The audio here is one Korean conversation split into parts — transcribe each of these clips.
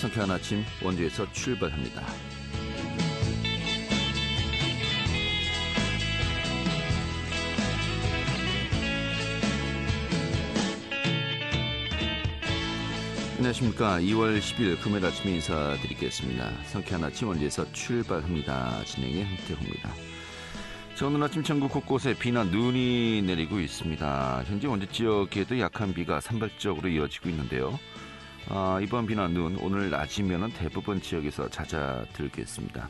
상쾌한 아침 원주에서 출발합니다. 안녕하십니까. 2월 10일 금요일 아침에 인사드리겠습니다. 상쾌한 아침 원주에서 출발합니다. 진행의 황태호입니다. 오늘 아침 전국 곳곳에 비나 눈이 내리고 있습니다. 현재 원주 지역에도 약한 비가 산발적으로 이어지고 있는데요. 이번 비나 눈 오늘 낮이면 대부분 지역에서 잦아들겠습니다.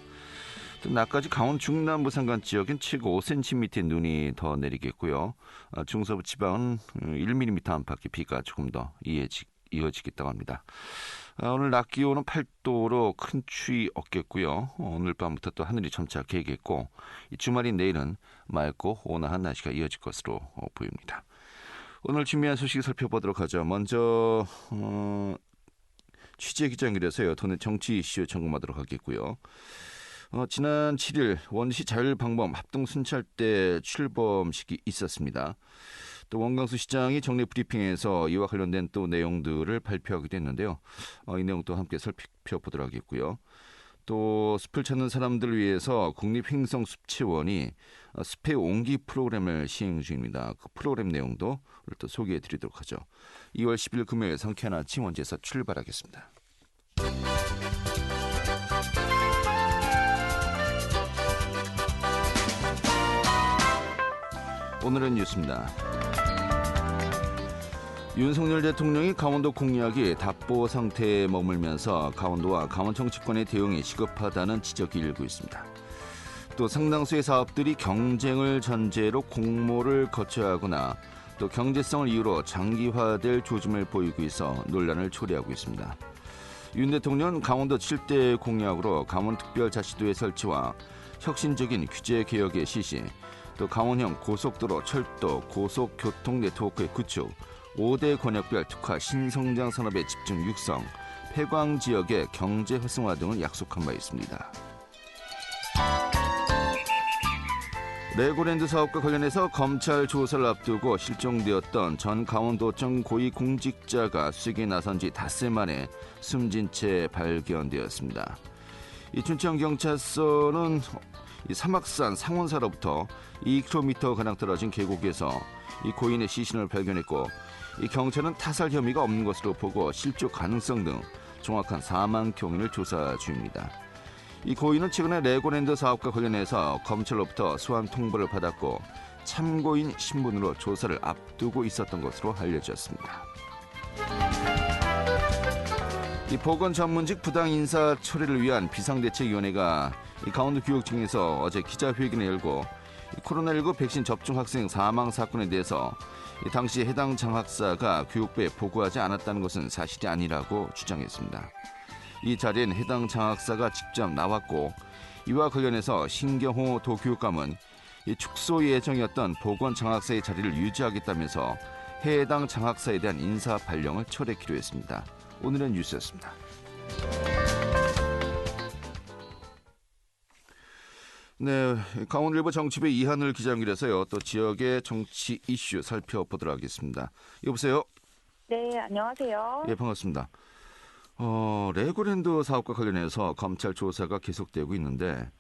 또 낮까지 강원 중남부 산간 지역엔 최고 5cm의 눈이 더 내리겠고요. 중서부 지방은 1mm 안팎의 비가 조금 더 이어지겠다고 합니다. 오늘 낮 기온은 8도로 큰 추위 없겠고요. 오늘 밤부터 또 하늘이 점차 개겠고 이 주말인 내일은 맑고 온화한 날씨가 이어질 것으로 보입니다. 오늘 준비한 소식 살펴보도록 하죠. 먼저 취재 기자 연결해서요. 도내 정치 이슈 점검하도록 하겠고요. 지난 7일 원시 자율방범 합동순찰대 출범식이 있었습니다. 또 원광수 시장이 정례 브리핑에서 이와 관련된 또 내용들을 발표하기도 했는데요. 이 내용도 함께 살펴보도록 하겠고요. 또 숲을 찾는 사람들을 위해서 국립행성숲체원이 숲의 온기 프로그램을 시행 중입니다. 그 프로그램 내용도 오늘 또 소개해드리도록 하죠. 2월 10일 금요일 상쾌한 아침 원주에서 출발하겠습니다. 오늘은 뉴스입니다. 윤석열 대통령이 강원도 공약이 답보 상태에 머물면서 강원도와 강원 정치권의 대응이 시급하다는 지적이 일고 있습니다. 또 상당수의 사업들이 경쟁을 전제로 공모를 거쳐야 하거나 또 경제성을 이유로 장기화될 조짐을 보이고 있어 논란을 초래하고 있습니다. 윤 대통령은 강원도 7대 공약으로 강원특별자치도의 설치와 혁신적인 규제 개혁의 실시, 또 강원형 고속도로, 철도, 고속교통 네트워크의 구축, 5대 권역별 특화 신성장 산업의 집중 육성, 폐광 지역의 경제 활성화 등을 약속한 바 있습니다. 레고랜드 사업과 관련해서 검찰 조사를 앞두고 실종되었던 전 강원도청 고위공직자가 수색에 나선 지 닷새 만에 숨진 채 발견되었습니다. 이 춘천경찰서는 이 사막산 상원사로부터 2km가량 떨어진 계곡에서 이 고인의 시신을 발견했고, 이 경찰은 타살 혐의가 없는 것으로 보고 실종 가능성 등 정확한 사망 경위를 조사 중입니다. 이 고인은 최근에 레고랜드 사업과 관련해서 검찰로부터 소환 통보를 받았고 참고인 신분으로 조사를 앞두고 있었던 것으로 알려졌습니다. 이 보건 전문직 부당 인사 처리를 위한 비상대책위원회가 이 강원도 교육청에서 어제 기자회견을 열고 코로나19 백신 접종 학생 사망 사건에 대해서 당시 해당 장학사가 교육부에 보고하지 않았다는 것은 사실이 아니라고 주장했습니다. 이 자리엔 해당 장학사가 직접 나왔고, 이와 관련해서 신경호 도교육감은 이 축소 예정이었던 보건 장학사의 자리를 유지하겠다면서 해당 장학사에 대한 인사 발령을 철회키로 했습니다. 오늘의 뉴스였습니다. 네, 강원일보 정치부의 이하늘 기자 연결해서요. 또 지역의 정치 이슈 살펴보도록 하겠습니다. 여보세요? 네, 안녕하세요. 예, 반갑습니다. 레고랜드 사업과 관련해서 검찰 조사가 계속되고 있는데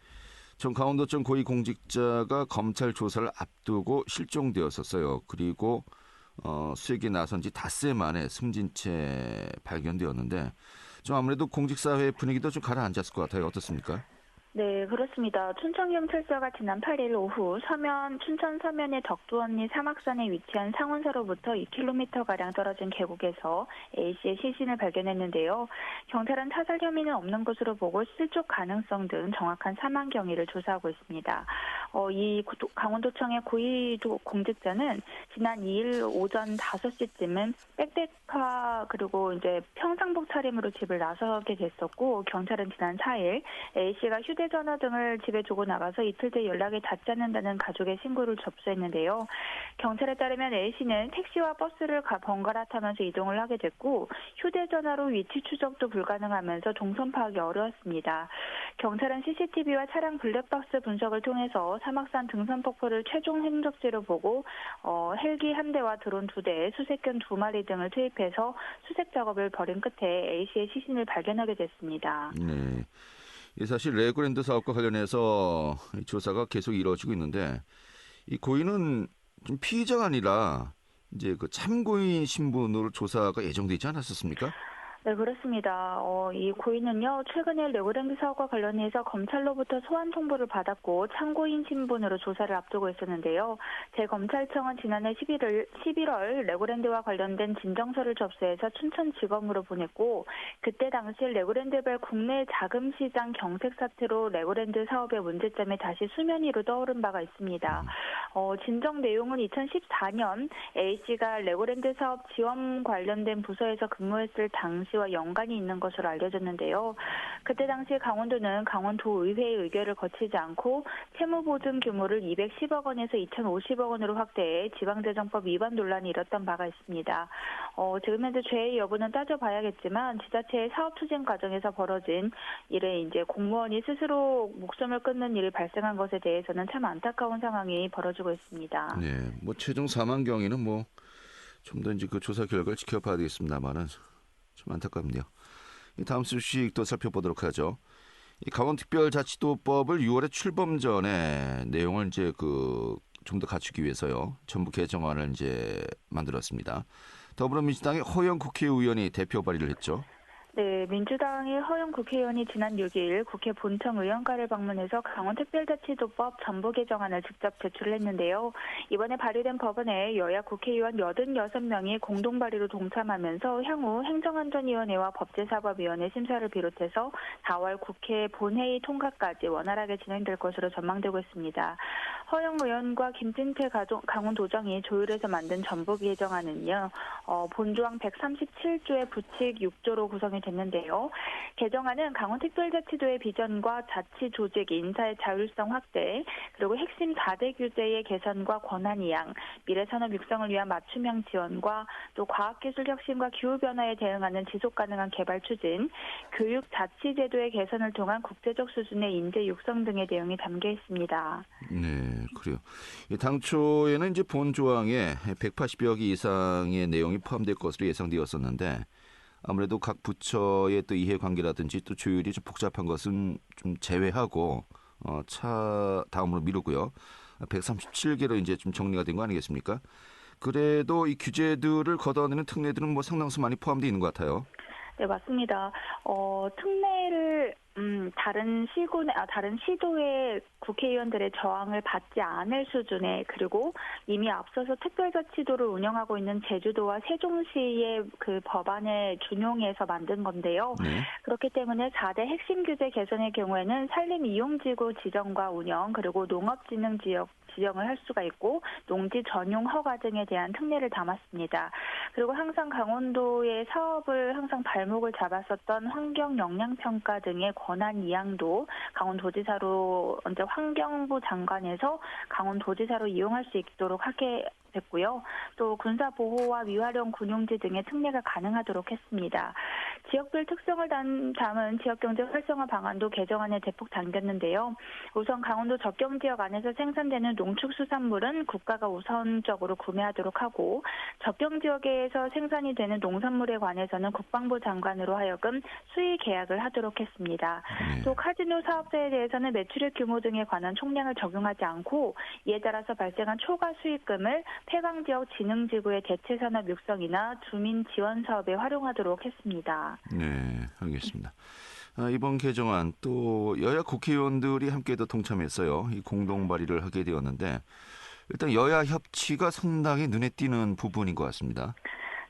전 강원도청 고위공직자가 검찰 조사를 앞두고 실종되었었어요. 그리고 수색에 나선 지 닷새 만에 숨진 채 발견되었는데 좀 아무래도 공직사회 분위기도 좀 가라앉았을 것 같아요. 어떻습니까? 네, 그렇습니다. 춘천경찰서가 지난 8일 오후 춘천 서면의 덕두언니 사막산에 위치한 상원사로부터 2km가량 떨어진 계곡에서 A씨의 시신을 발견했는데요. 경찰은 타살 혐의는 없는 것으로 보고 실종 가능성 등 정확한 사망 경위를 조사하고 있습니다. 이 강원도청의 고위공직자는 지난 2일 오전 5시쯤은 백데카 그리고 이제 평상복 차림으로 집을 나서게 됐었고, 경찰은 지난 4일 A씨가 휴대전화 등을 집에 두고 나가서 이틀째 연락이 닿지 않는다는 가족의 신고를 접수했는데요. 경찰에 따르면 A씨는 택시와 버스를 번갈아 타면서 이동을 하게 됐고, 휴대전화로 위치 추적도 불가능하면서 동선 파악이 어려웠습니다. 경찰은 CCTV와 차량 블랙박스 분석을 통해서 사막산 등산 폭포를 최종 행적지로 보고 헬기 한 대와 드론 2대, 수색견 2마리 등을 투입해서 수색 작업을 벌인 끝에 A씨의 시신을 발견하게 됐습니다. 네. 사실 레고랜드 사업과 관련해서 조사가 계속 이루어지고 있는데 이 고인은 좀 피의자가 아니라 이제 그 참고인 신분으로 조사가 예정되지 않았었습니까? 네, 그렇습니다. 이 고인은요, 최근에 레고랜드 사업과 관련해서 검찰로부터 소환 통보를 받았고 참고인 신분으로 조사를 앞두고 있었는데요. 대검찰청은 지난해 11월 레고랜드와 관련된 진정서를 접수해서 춘천지검으로 보냈고 그때 당시 레고랜드별 국내 자금 시장 경색 사태로 레고랜드 사업의 문제점이 다시 수면 위로 떠오른 바가 있습니다. 진정 내용은 2014년 A씨가 레고랜드 사업 지원 관련된 부서에서 근무했을 당시와 연관이 있는 것으로 알려졌는데요. 그때 당시 강원도는 강원도의회의 의결을 거치지 않고 채무보증 규모를 210억 원에서 2,050억 원으로 확대해 지방재정법 위반 논란이 일었던 바가 있습니다. 지금 현재 죄의 여부는 따져봐야겠지만 지자체의 사업 추진 과정에서 벌어진 일에 이제 공무원이 스스로 목숨을 끊는 일이 발생한 것에 대해서는 참 안타까운 상황이 벌어지고 있습니다. 네, 뭐 최종 사망 경위는 뭐 좀 더 이제 그 조사 결과를 지켜봐야 되겠습니다만은 좀 안타깝네요. 다음 소식 또 살펴보도록 하죠. 이 강원특별자치도법을 6월에 출범 전에 내용을 이제 그 좀 더 갖추기 위해서요. 전부 개정안을 이제 만들었습니다. 더불어민주당의 허영 국회의원이 대표 발의를 했죠. 네, 민주당의 허영 국회의원이 지난 6일 국회 본청 의원가를 방문해서 강원특별자치도법 전부 개정안을 직접 제출을 했는데요. 이번에 발의된 법안에 여야 국회의원 86명이 공동 발의로 동참하면서 향후 행정안전위원회와 법제사법위원회 심사를 비롯해서 4월 국회 본회의 통과까지 원활하게 진행될 것으로 전망되고 있습니다. 허영 의원과 김진태 강원도정이 조율해서 만든 전부 개정안은요. 본조항 137조의 부칙 6조로 구성이 됐는데요. 개정안은 강원특별자치도의 비전과 자치 조직 인사의 자율성 확대, 그리고 핵심 4대 규제의 개선과 권한 이양, 미래산업 육성을 위한 맞춤형 지원과 또 과학기술 혁신과 기후변화에 대응하는 지속가능한 개발 추진, 교육 자치제도의 개선을 통한 국제적 수준의 인재 육성 등의 내용이 담겨 있습니다. 네, 그래요. 당초에는 이제 본 조항에 180여 개 이상의 내용이 포함될 것으로 예상되었었는데 아무래도 각 부처의 또 이해관계라든지 또 조율이 좀 복잡한 것은 좀 제외하고 다음으로 미루고요. 137개로 이제 좀 정리가 된 거 아니겠습니까? 그래도 이 규제들을 걷어내는 특례들은 뭐 상당수 많이 포함되어 있는 것 같아요. 네, 맞습니다. 특례를 다른 시도의 국회의원들의 저항을 받지 않을 수준의, 그리고 이미 앞서서 특별자치도를 운영하고 있는 제주도와 세종시의 그 법안에 준용해서 만든 건데요. 네. 그렇기 때문에 4대 핵심 규제 개선의 경우에는 산림 이용지구 지정과 운영, 그리고 농업진흥지역 지정을 할 수가 있고 농지 전용 허가 등에 대한 특례를 담았습니다. 그리고 항상 강원도의 사업을 항상 발목을 잡았었던 환경 영향 평가 등의 권한 이양도 강원도지사로 언제 환경부 장관에서 강원도지사로 이용할 수 있도록 하게 됐고요. 또 군사보호와 위활용 군용지 등의 특례가 가능하도록 했습니다. 지역별 특성을 담은 지역경제 활성화 방안도 개정안에 대폭 담겼는데요. 우선 강원도 적경지역 안에서 생산되는 농축수산물은 국가가 우선적으로 구매하도록 하고 적경지역에서 생산이 되는 농산물에 관해서는 국방부 장관으로 하여금 수의 계약을 하도록 했습니다. 네. 또 카지노 사업자에 대해서는 매출액 규모 등에 관한 총량을 적용하지 않고 이에 따라서 발생한 초과 수익금을 폐광지역 진흥지구의 대체산업 육성이나 주민 지원 사업에 활용하도록 했습니다. 네, 알겠습니다. 이번 개정안 또 여야 국회의원들이 함께 또 동참했어요. 이 공동 발의를 하게 되었는데 일단 여야 협치가 상당히 눈에 띄는 부분인 것 같습니다.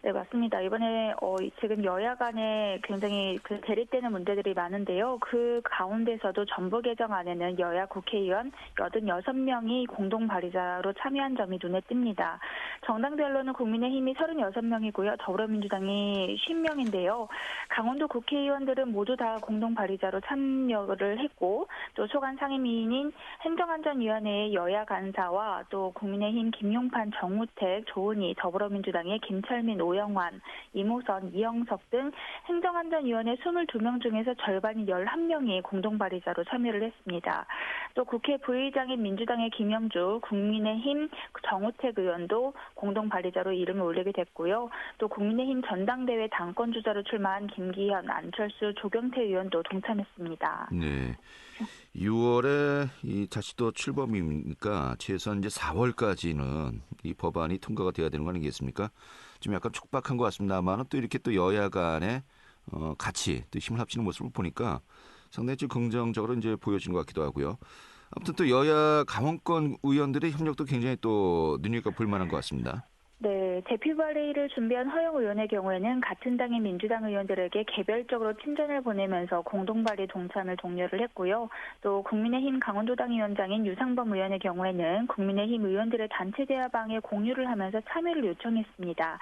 네, 맞습니다. 이번에 지금 여야 간에 굉장히 대립되는 문제들이 많은데요. 그 가운데서도 전부 개정안에는 여야 국회의원 86명이 공동 발의자로 참여한 점이 눈에 띕니다. 정당별로는 국민의힘이 36명이고요. 더불어민주당이 50명인데요. 강원도 국회의원들은 모두 다 공동 발의자로 참여를 했고 또 소관 상임위인 행정안전위원회의 여야 간사와 또 국민의힘 김용판, 정우택, 조은희, 더불어민주당의 김철민, 노영환, 이모선, 이영석 등 행정안전위원회 22명 중에서 절반인 11명이 공동 발의자로 참여를 했습니다. 또 국회 부의장인 민주당의 김영주, 국민의힘 정우택 의원도 공동 발의자로 이름을 올리게 됐고요. 또 국민의힘 전당대회 당권 주자로 출마한 김기현, 안철수, 조경태 의원도 동참했습니다. 네. 6월에 다시 또 출범이니까 최소한 이제 4월까지는 이 법안이 통과가 돼야 되는 거 아니겠습니까? 좀 약간 촉박한 것 같습니다만 또 이렇게 또 여야 간에 같이 또 힘을 합치는 모습을 보니까 상당히 좀 긍정적으로 이제 보여진 것 같기도 하고요. 아무튼 또 여야 강원권 의원들의 협력도 굉장히 또 눈여겨 볼 만한 것 같습니다. 네, 대표 발의를 준비한 허영 의원의 경우에는 같은 당의 민주당 의원들에게 개별적으로 친전을 보내면서 공동 발의 동참을 독려를 했고요. 또 국민의힘 강원도당 위원장인 유상범 의원의 경우에는 국민의힘 의원들의 단체 대화방에 공유를 하면서 참여를 요청했습니다.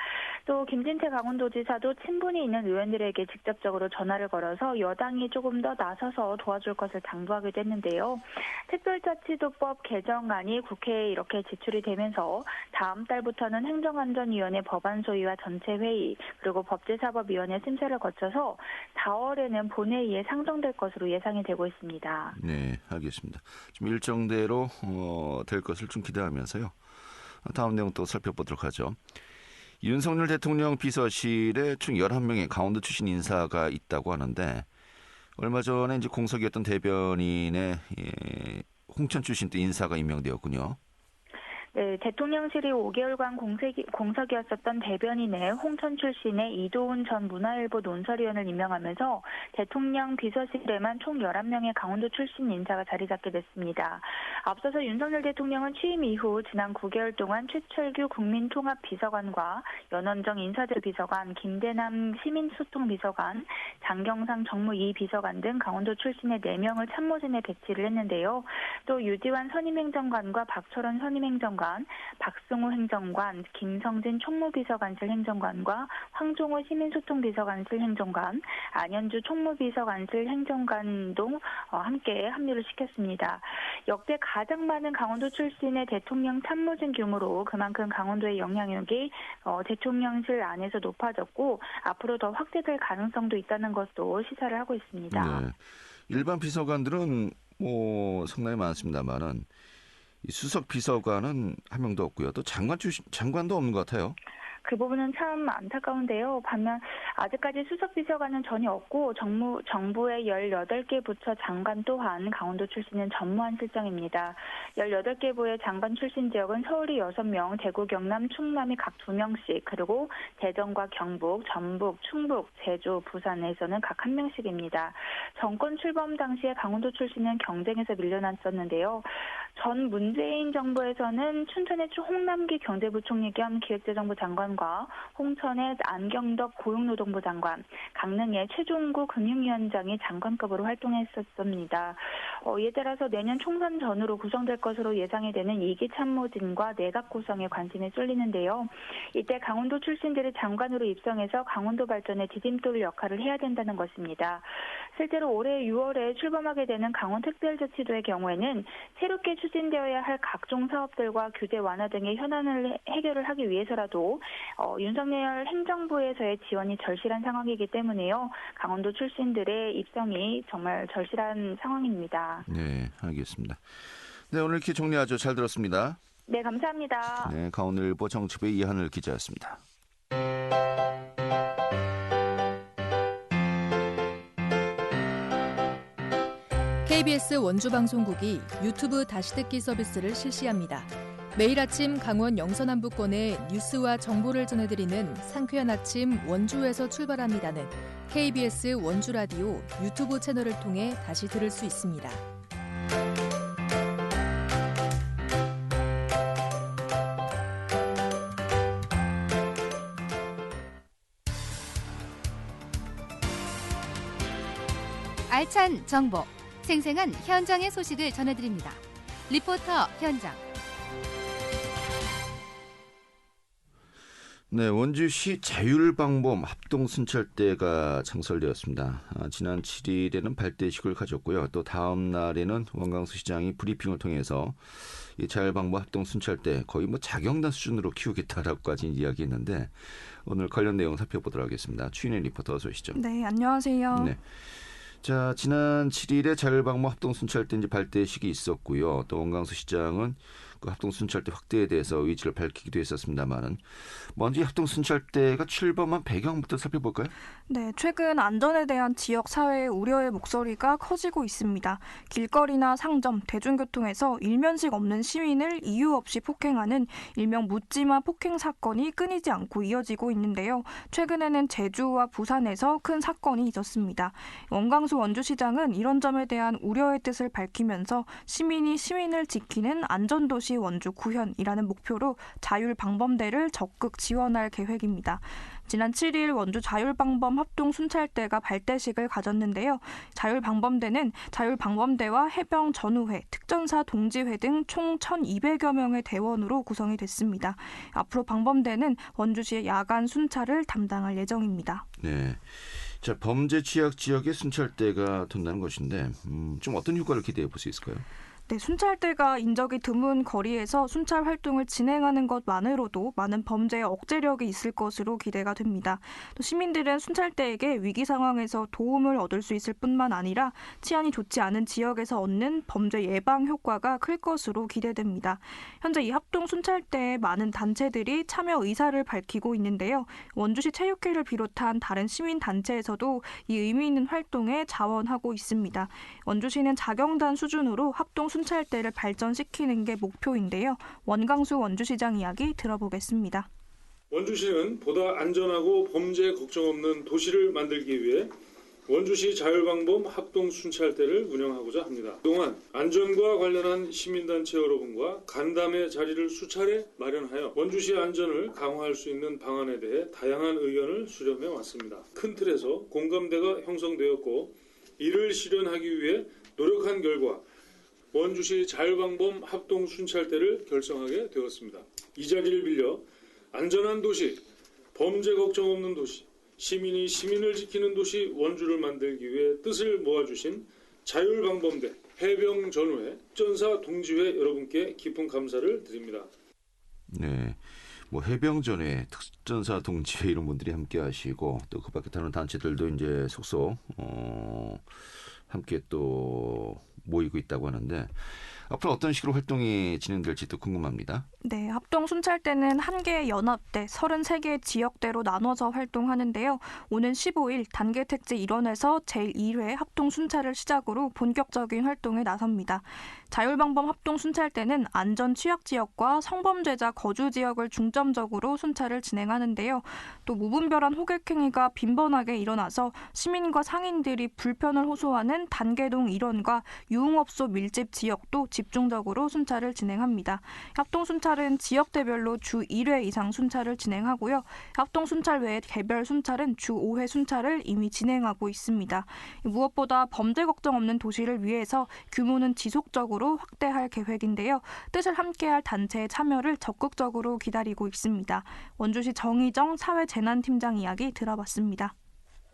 또 김진태 강원도지사도 친분이 있는 의원들에게 직접적으로 전화를 걸어서 여당이 조금 더 나서서 도와줄 것을 당부하기도 했는데요. 특별자치도법 개정안이 국회에 이렇게 제출이 되면서 다음 달부터는 행정안전위원회 법안 소위와 전체 회의 그리고 법제사법위원회 심사를 거쳐서 4월에는 본회의에 상정될 것으로 예상이 되고 있습니다. 네, 알겠습니다. 좀 일정대로 될 것을 좀 기대하면서요. 다음 내용 또 살펴보도록 하죠. 윤석열 대통령 비서실에 총 11명의 강원도 출신 인사가 있다고 하는데 얼마 전에 이제 공석이었던 대변인의 홍천 출신 또 인사가 임명되었군요. 네, 대통령실이 5개월간 공석이었었던 대변인의 홍천 출신의 이도훈 전 문화일보 논설위원을 임명하면서 대통령 비서실에만 총 11명의 강원도 출신 인사가 자리 잡게 됐습니다. 앞서서 윤석열 대통령은 취임 이후 지난 9개월 동안 최철규 국민통합비서관과 연원정 인사대비서관, 김대남 시민소통비서관, 장경상 정무 2비서관 등 강원도 출신의 4명을 참모진에 배치를 했는데요. 또 유지환 선임행정관과 박철원 선임행정관, 박승우 행정관, 김성진 총무비서관실 행정관과 황종호 시민소통비서관실 행정관, 안현주 총무비서관실 행정관도 함께 합류를 시켰습니다. 역대 가장 많은 강원도 출신의 대통령 참모진 규모로 그만큼 강원도의 영향력이 대통령실 안에서 높아졌고 앞으로 더 확대될 가능성도 있다는 것도 시사를 하고 있습니다. 네. 일반 비서관들은 상당히 많습니다만은 이 수석 비서관은 한 명도 없고요. 또 장관도 없는 것 같아요. 그 부분은 참 안타까운데요. 반면 아직까지 수석비서관은 전혀 없고 정부의 18개 부처 장관 또한 강원도 출신은 전무한 실정입니다. 18개 부의 장관 출신 지역은 서울이 6명, 대구, 경남, 충남이 각 2명씩, 그리고 대전과 경북, 전북, 충북, 제주, 부산에서는 각 1명씩입니다. 정권 출범 당시에 강원도 출신은 경쟁에서 밀려났었는데요. 전 문재인 정부에서는 춘천의 홍남기 경제부총리 겸 기획재정부 장관과 홍천의 안경덕 고용노동부 장관, 강릉의 최종구 금융위원장이 장관급으로 활동했었습니다. 이에 따라서 내년 총선 전후로 구성될 것으로 예상이 되는 2기 참모진과 내각 구성에 관심이 쏠리는데요. 이때 강원도 출신들이 장관으로 입성해서 강원도 발전에 디딤돌 역할을 해야 된다는 것입니다. 실제로 올해 6월에 출범하게 되는 강원특별자치도의 경우에는 새롭게 추진되어야 할 각종 사업들과 규제 완화 등의 현안을 해결을 하기 위해서라도 윤석열 행정부에서의 지원이 절실한 상황이기 때문에요. 강원도 출신들의 입성이 정말 절실한 상황입니다. 네, 알겠습니다. 네, 오늘 이렇게 정리하죠. 잘 들었습니다. 네, 감사합니다. 네, 강원일보 정치부의 이하늘 기자였습니다. KBS 원주방송국이 유튜브 다시 듣기 서비스를 실시합니다. 매일 아침 강원 영서남부권의 뉴스와 정보를 전해드리는 상쾌한 아침 원주에서 출발합니다는 KBS 원주라디오 유튜브 채널을 통해 다시 들을 수 있습니다. 알찬 정보, 생생한 현장의 소식을 전해드립니다. 리포터 현장. 네, 원주시 자율방범 합동순찰대가 창설되었습니다. 지난 7일에는 발대식을 가졌고요. 또 다음 날에는 원광수 시장이 브리핑을 통해서 이 자율방범 합동순찰대 거의 뭐 자경단 수준으로 키우겠다라고까지 이야기했는데 오늘 관련 내용 살펴보도록 하겠습니다. 추인혜 리포터 어서 오시죠. 네, 안녕하세요. 네. 자, 지난 7일에 자율방범 합동순찰대 발대식이 있었고요. 또 원광수 시장은 그 합동순찰대 확대에 대해서 의지를 밝히기도 했었습니다만은 먼저 이 합동순찰대가 출범한 배경부터 살펴볼까요? 네, 최근 안전에 대한 지역 사회의 우려의 목소리가 커지고 있습니다. 길거리나 상점, 대중교통에서 일면식 없는 시민을 이유 없이 폭행하는 일명 묻지마 폭행 사건이 끊이지 않고 이어지고 있는데요. 최근에는 제주와 부산에서 큰 사건이 있었습니다. 원광수 원주시장은 이런 점에 대한 우려의 뜻을 밝히면서 시민이 시민을 지키는 안전도시 원주 구현이라는 목표로 자율방범대를 적극 지원할 계획입니다. 지난 7일 원주 자율방범 합동순찰대가 발대식을 가졌는데요. 자율방범대는 자율방범대와 해병 전우회, 특전사 동지회 등 총 1,200여 명의 대원으로 구성이 됐습니다. 앞으로 방범대는 원주시의 야간 순찰을 담당할 예정입니다. 네. 자, 범죄 취약 지역의 순찰대가 된다는 것인데 좀 어떤 효과를 기대해 볼 수 있을까요? 네, 순찰대가 인적이 드문 거리에서 순찰 활동을 진행하는 것만으로도 많은 범죄의 억제력이 있을 것으로 기대가 됩니다. 또 시민들은 순찰대에게 위기 상황에서 도움을 얻을 수 있을 뿐만 아니라 치안이 좋지 않은 지역에서 얻는 범죄 예방 효과가 클 것으로 기대됩니다. 현재 이 합동 순찰대에 많은 단체들이 참여 의사를 밝히고 있는데요. 원주시 체육회를 비롯한 다른 시민 단체에서도 이 의미 있는 활동에 자원하고 있습니다. 원주시는 자경단 수준으로 합동 순찰대를 발전시키는 게 목표인데요. 원광수 원주시장 이야기 들어보겠습니다. 원주시는 보다 안전하고 범죄 걱정 없는 도시를 만들기 위해 원주시 자율방범 합동순찰대를 운영하고자 합니다. 그동안 안전과 관련한 시민단체 여러분과 간담회 자리를 수차례 마련하여 원주시 안전을 강화할 수 있는 방안에 대해 다양한 의견을 수렴해 왔습니다. 큰 틀에서 공감대가 형성되었고 이를 실현하기 위해 노력한 결과 원주시 자율방범 합동순찰대를 결성하게 되었습니다. 이 자리를 빌려 안전한 도시, 범죄 걱정 없는 도시, 시민이 시민을 지키는 도시 원주를 만들기 위해 뜻을 모아주신 자율방범대, 해병전우회, 특전사 동지회 여러분께 깊은 감사를 드립니다. 네, 뭐 해병전에 특전사 동지회 이런 분들이 함께 하시고 또 그 밖에 다른 단체들도 이제 속속 함께 또 모이고 있다고 하는데 앞으로 어떤 식으로 활동이 진행될지도 궁금합니다. 네, 합동순찰대는 1개의 연합대, 33개의 지역대로 나눠서 활동하는데요. 오는 15일 단계 택지 일원에서 제1회 합동순찰을 시작으로 본격적인 활동에 나섭니다. 자율방범 합동순찰대는 안전 취약지역과 성범죄자 거주지역을 중점적으로 순찰을 진행하는데요. 또 무분별한 호객행위가 빈번하게 일어나서 시민과 상인들이 불편을 호소하는 단계동 일원과 유흥업소 밀집 지역도 집중적으로 순찰을 진행합니다. 합동순찰은 지역대별로 주 1회 이상 순찰을 진행하고요. 합동순찰 외에 개별 순찰은 주 5회 순찰을 이미 진행하고 있습니다. 무엇보다 범죄 걱정 없는 도시를 위해서 규모는 지속적으로 확대할 계획인데요. 뜻을 함께할 단체의 참여를 적극적으로 기다리고 있습니다. 원주시 정희정 사회재난팀장 이야기 들어봤습니다.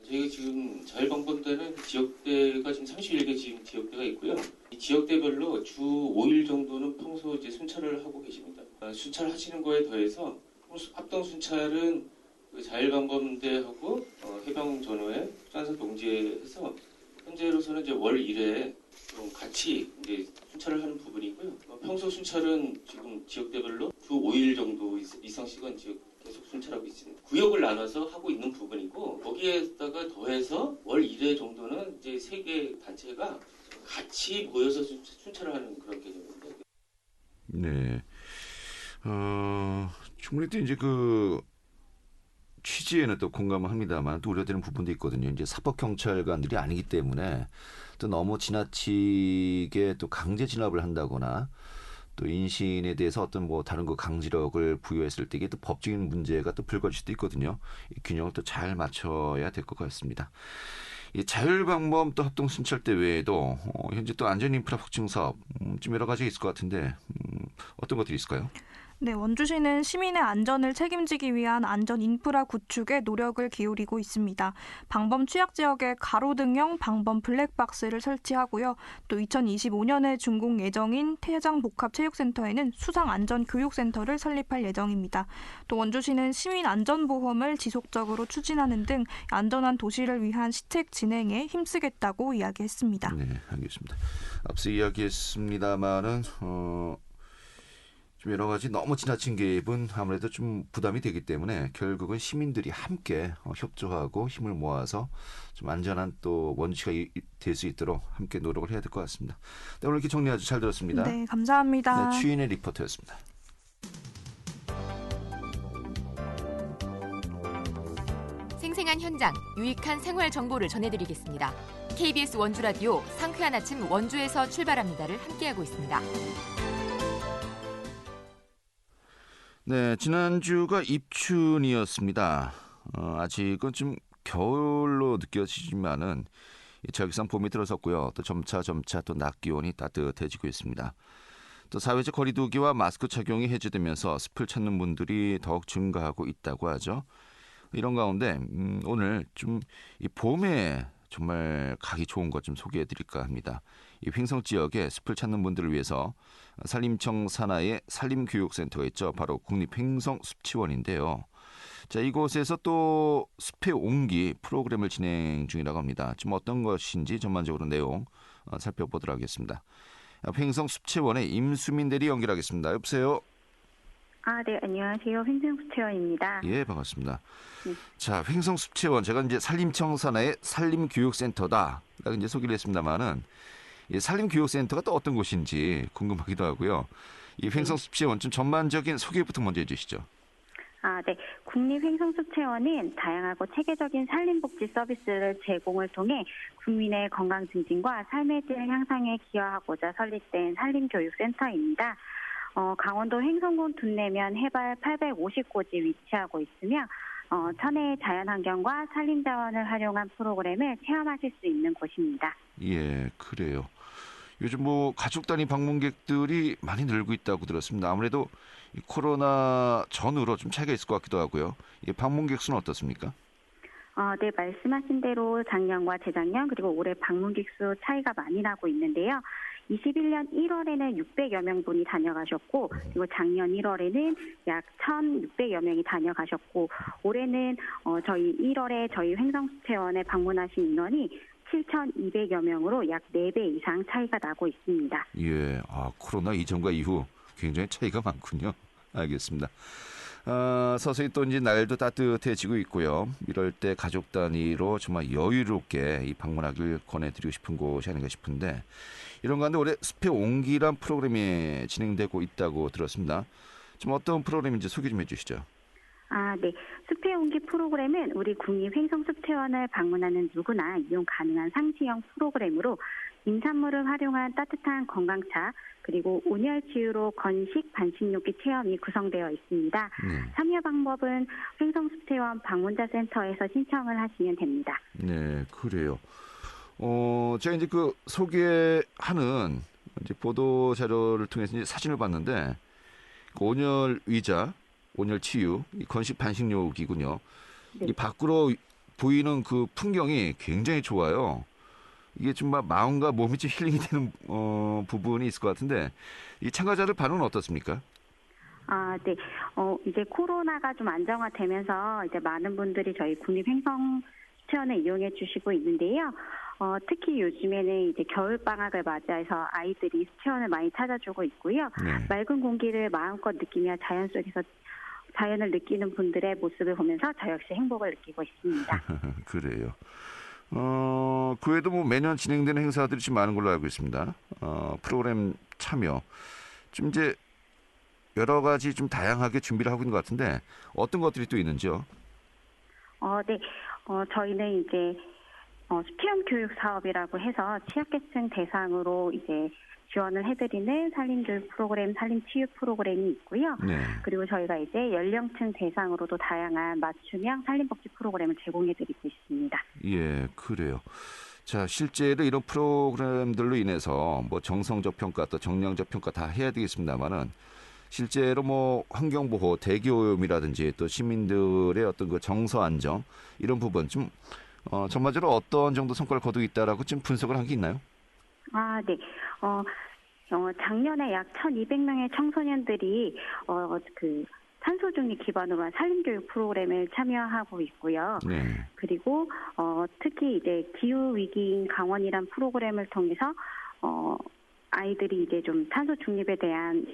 저희가 지금 자율방범대는 지역대가 지금 31개 지금 지역대가 있고요. 이 지역대별로 주 5일 정도는 평소 이제 순찰을 하고 계십니다. 순찰하시는 거에 더해서 합동 순찰은 그 자율방범대하고 해병전우회, 특전사 동지회에서 현재로서는 이제 월 1회 좀 같이 이제 순찰을 하는 부분이고요. 평소 순찰은 지금 지역대별로 주 5일 정도 이상씩은 지금 계속 순찰하고 있습니다. 구역을 나눠서 하고 있는 부분이고 거기에다가 더해서 월 1회 정도는 이제 3개 단체가 같이 모여서 순찰을 하는 그런 개념입니다. 네, 충분히 또 이제 그 취지에는 또 공감을 합니다만 또 우려되는 부분도 있거든요. 이제 사법경찰관들이 아니기 때문에 또 너무 지나치게 또 강제 진압을 한다거나 또 인신에 대해서 어떤 뭐 다른 거 강제력을 부여했을 때 이게 또 법적인 문제가 또 불거질 수도 있거든요. 이 균형을 또 잘 맞춰야 될 것 같습니다. 이 자율방범 또 합동순찰대 외에도 현재 또 안전인프라 확충 사업 좀 여러 가지 있을 것 같은데 어떤 것들이 있을까요? 네, 원주시는 시민의 안전을 책임지기 위한 안전 인프라 구축에 노력을 기울이고 있습니다. 방범 취약 지역에 가로등형 방범 블랙박스를 설치하고요. 또 2025년에 준공 예정인 태장복합체육센터에는 수상안전교육센터를 설립할 예정입니다. 또 원주시는 시민안전보험을 지속적으로 추진하는 등 안전한 도시를 위한 시책 진행에 힘쓰겠다고 이야기했습니다. 네, 알겠습니다. 앞서 이야기했습니다마는 좀 여러 가지 너무 지나친 개입은 아무래도 좀 부담이 되기 때문에 결국은 시민들이 함께 협조하고 힘을 모아서 좀 안전한 또 원주시가 될 수 있도록 함께 노력을 해야 될 것 같습니다. 네, 오늘 이렇게 정리 아주 잘 들었습니다. 네, 감사합니다. 네, 추인의 리포터였습니다. 생생한 현장, 유익한 생활 정보를 전해드리겠습니다. KBS 원주라디오 상쾌한 아침 원주에서 출발합니다를 함께하고 있습니다. 네, 지난주가 입춘이었습니다. 아직은 좀 겨울로 느껴지지만은 지역상 봄이 들어섰고요. 또 점차 또 낮 기온이 따뜻해지고 있습니다. 또 사회적 거리두기와 마스크 착용이 해제되면서 숲을 찾는 분들이 더욱 증가하고 있다고 하죠. 이런 가운데 오늘 좀 이 봄에 정말 가기 좋은 것 좀 소개해드릴까 합니다. 이 횡성 지역에 숲을 찾는 분들을 위해서 산림청 산하에 산림교육센터가 있죠. 바로 국립횡성숲치원인데요. 자, 이곳에서 또 숲의 온기 프로그램을 진행 중이라고 합니다. 좀 어떤 것인지 전반적으로 내용 살펴보도록 하겠습니다. 횡성숲치원의 임수민 대리 연결하겠습니다. 여보세요? 네, 안녕하세요. 횡성숲체원입니다. 예, 반갑습니다. 네. 자, 횡성숲체원 제가 이제 산림청 산하의 산림교육센터다. 라고 이제 소개를 했습니다만은 이 산림교육센터가 또 어떤 곳인지 궁금하기도 하고요. 이 횡성숲체원 좀 전반적인 소개부터 먼저 해주시죠. 네. 국립횡성숲체원은 다양하고 체계적인 산림복지 서비스를 제공을 통해 국민의 건강 증진과 삶의 질 향상에 기여하고자 설립된 산림교육센터입니다. 강원도 횡성군 둔내면 해발 850고지 위치하고 있으며 천혜의 자연환경과 산림자원을 활용한 프로그램을 체험하실 수 있는 곳입니다. 예, 그래요. 요즘 뭐 가족 단위 방문객들이 많이 늘고 있다고 들었습니다. 아무래도 이 코로나 전후로 좀 차이가 있을 것 같기도 하고요. 이 방문객 수는 어떻습니까? 네, 말씀하신 대로 작년과 재작년 그리고 올해 방문객 수 차이가 많이 나고 있는데요. 21년 1월에는 600여 명분이 다녀가셨고 그리고 작년 1월에는 약 1,600여 명이 다녀가셨고 올해는 저희 1월에 저희 횡성숲체원에 방문하신 인원이 7,200여 명으로 약 4배 이상 차이가 나고 있습니다. 예, 코로나 이전과 이후 굉장히 차이가 많군요. 알겠습니다. 서서히 또 이제 날도 따뜻해지고 있고요. 이럴 때 가족 단위로 정말 여유롭게 이 방문하길 권해드리고 싶은 곳이 아닌가 싶은데 이런 가운데 올해 숲의 온기란 프로그램이 진행되고 있다고 들었습니다. 좀 어떤 프로그램인지 소개 좀 해주시죠. 네. 숲의 온기 프로그램은 우리 국립횡성숲체원을 방문하는 누구나 이용 가능한 상시형 프로그램으로 임산물을 활용한 따뜻한 건강차 그리고 온열 치유로 건식 반식욕기 체험이 구성되어 있습니다. 참여 방법은 횡성숲체원 방문자센터에서 신청을 하시면 됩니다. 네, 그래요. 제가 이제 그 소개하는 이제 보도 자료를 통해서 이제 사진을 봤는데 그 온열 의자, 온열 치유, 이 건식 반식욕이군요. 네. 이 밖으로 보이는 그 풍경이 굉장히 좋아요. 이게 정말 마음과 몸이 좀 힐링이 되는 부분이 있을 것 같은데 이 참가자들 반응은 어떻습니까? 네. 이제 코로나가 좀 안정화되면서 이제 많은 분들이 저희 국립횡성체원을 이용해 주시고 있는데요. 특히 요즘에는 이제 겨울 방학을 맞이해서 아이들이 체원을 많이 찾아주고 있고요. 네. 맑은 공기를 마음껏 느끼며 자연 속에서 자연을 느끼는 분들의 모습을 보면서 저 역시 행복을 느끼고 있습니다. 그래요. 그 외에도 뭐 매년 진행되는 행사들이 좀 많은 걸로 알고 있습니다. 프로그램 참여 좀 이제 여러 가지 좀 다양하게 준비를 하고 있는 것 같은데 어떤 것들이 또 있는지요? 네. 저희는 이제 수평 교육 사업이라고 해서 취약계층 대상으로 이제 지원을 해드리는 산림교육 프로그램, 산림치유 프로그램이 있고요. 네. 그리고 저희가 이제 연령층 대상으로도 다양한 맞춤형 산림복지 프로그램을 제공해드리고 있습니다. 예, 그래요. 자, 실제로 이런 프로그램들로 인해서 뭐 정성적 평가 또 정량적 평가 다 해야 되겠습니다만은 실제로 뭐 환경보호, 대기오염이라든지 또 시민들의 어떤 그 정서 안정 이런 부분 좀 전반적으로 어떤 정도 성과를 거두고 있다라고 좀 분석을 한 게 있나요? 네. 작년에 약 1,200명의 청소년들이 그 탄소 중립 기반으로 한 산림교육 프로그램을 참여하고 있고요. 네. 그리고 특히 이제 기후 위기인 강원이란 프로그램을 통해서 아이들이 이제 좀 탄소 중립에 대한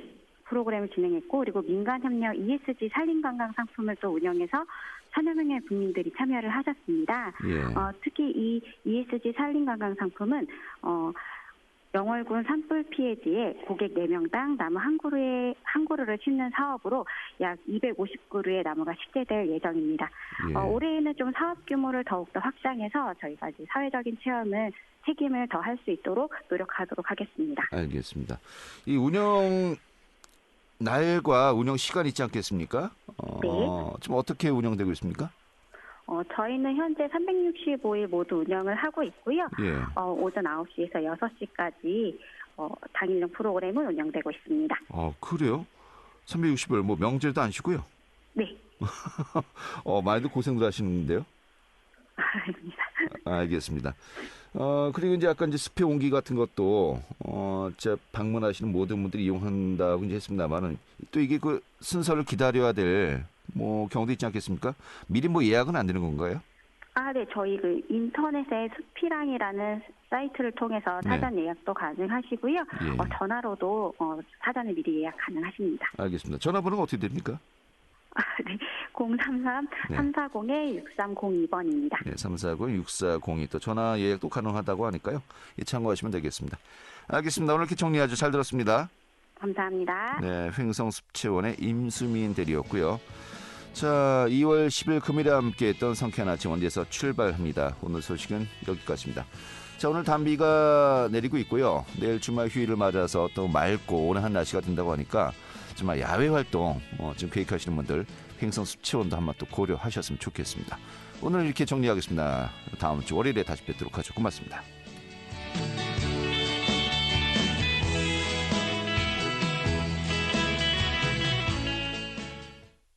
프로그램을 진행했고, 그리고 민간 협력 ESG 산림관광 상품을 또 운영해서 4여 명의 국민들이 참여를 하셨습니다. 예. 특히 이 ESG 산림관광 상품은 영월군 산불 피해지에 고객 4명당 나무 한 그루를 심는 사업으로 약 250그루의 나무가 식재될 예정입니다. 예. 올해에는 좀 사업 규모를 더욱더 확장해서 저희가 이제 사회적인 책임을 더 할 수 있도록 노력하도록 하겠습니다. 알겠습니다. 이 운영 날과 운영 시간이 있지 않겠습니까? 네. 지금 어떻게 운영되고 있습니까? 저희는 현재 365일 모두 운영을 하고 있고요. 예. 오전 9시에서 6시까지 당일용 프로그램은 운영되고 있습니다. 그래요? 360일 뭐 명절도 안 쉬고요? 네. 많이들 고생들 하시는데요? 아닙니다. 알겠습니다. 그리고 이제 아까 이제 숲의 온기 같은 것도 방문하시는 모든 분들이 이용한다고 이제 했습니다만은 또 이게 그 순서를 기다려야 될 뭐 경우도 있지 않겠습니까? 미리 뭐 예약은 안 되는 건가요? 네. 저희 그 인터넷에 숲이랑이라는 사이트를 통해서 사전 예약도 가능하시고요. 예. 전화로도 사전에 미리 예약 가능하십니다. 알겠습니다. 전화번호가 어떻게 됩니까? 네. 033-340-6302번입니다. 네, 340-6402 또 전화 예약도 가능하다고 하니까요. 참고하시면 되겠습니다. 알겠습니다. 오늘 이렇게 정리 아주 잘 들었습니다. 감사합니다. 네, 횡성숲체원의 임수민 대리였고요. 자, 2월 10일 금요일에 함께했던 상쾌한 아침 원주에서 출발합니다. 오늘 소식은 여기까지입니다. 자, 오늘 단비가 내리고 있고요. 내일 주말 휴일을 맞아서 또 맑고 온화한 날씨가 된다고 하니까 정말 야외 활동 지금 계획하시는 분들 횡성숲체원도 한번 또 고려하셨으면 좋겠습니다. 오늘 이렇게 정리하겠습니다. 다음 주 월요일에 다시 뵙도록 하죠. 고맙습니다.